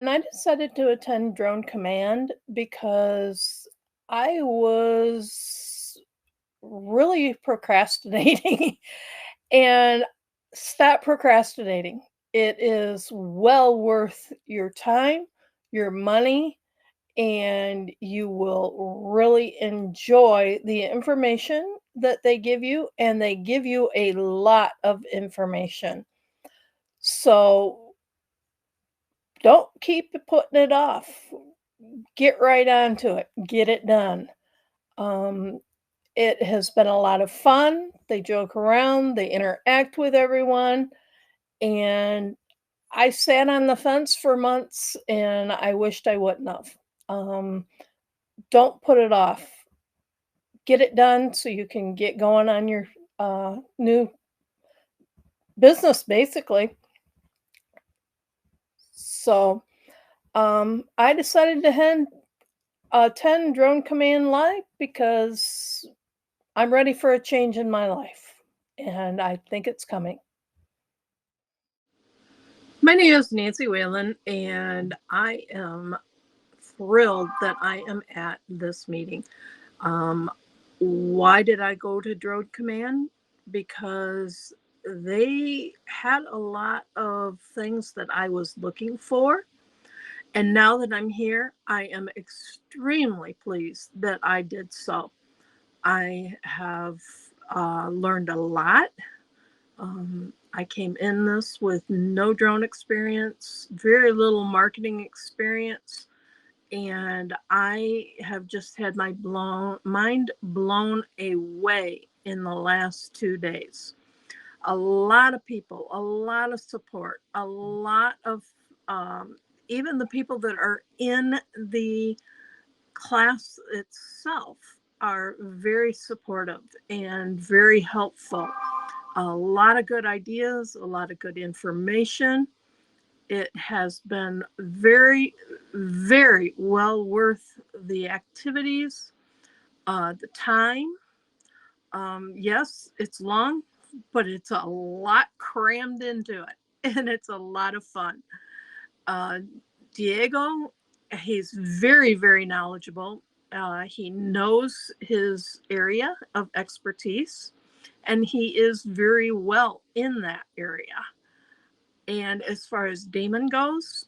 And I decided to attend Drone Command because I was really procrastinating and stop procrastinating. It is well worth your time, your money, and you will really enjoy the information that they give you, and they give you a lot of information. So don't keep putting it off. Get right onto it. Get it done. Um, it has been a lot of fun. They joke around, they interact with everyone, and I sat on the fence for months and I wished I wouldn't have. Um, don't put it off. Get it done so you can get going on your new business, basically. So I decided to attend Drone Command Live because I'm ready for a change in my life, and I think it's coming. My name is Nancy Whelan, and I am thrilled that I am at this meeting. Um, why did I go to Drone Command? Because they had a lot of things that I was looking for. And now that I'm here, I am extremely pleased that I did so. I have learned a lot. I came in this with no drone experience, very little marketing experience, and I have just had my mind blown away in the last 2 days. A lot of people, a lot of support, a lot of even the people that are in the class itself are very supportive and very helpful. A lot of good ideas, a lot of good information. It has been very, very well worth the activities, the time. Yes, it's long, but it's a lot crammed into it, and it's a lot of fun. Uh, Diego, he's very, very knowledgeable. He knows his area of expertise, and he is very well in that area. And as far as Damon goes,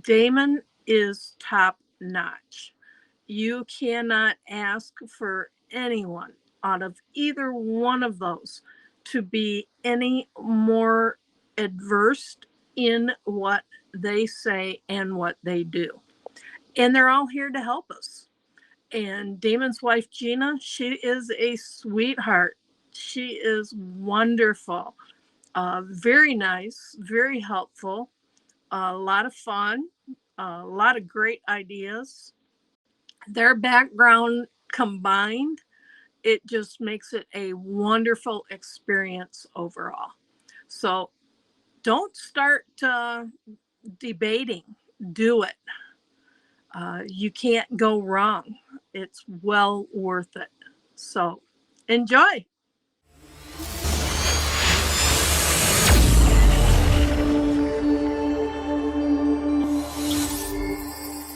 Damon is top notch. You cannot ask for anyone out of either one of those to be any more adverse in what they say and what they do. And they're all here to help us. And Damon's wife, Gina, she is a sweetheart. She is wonderful, very nice, very helpful, a lot of fun, a lot of great ideas. Their background combined, it just makes it a wonderful experience overall. So don't start debating, do it. You can't go wrong. It's well worth it. So enjoy.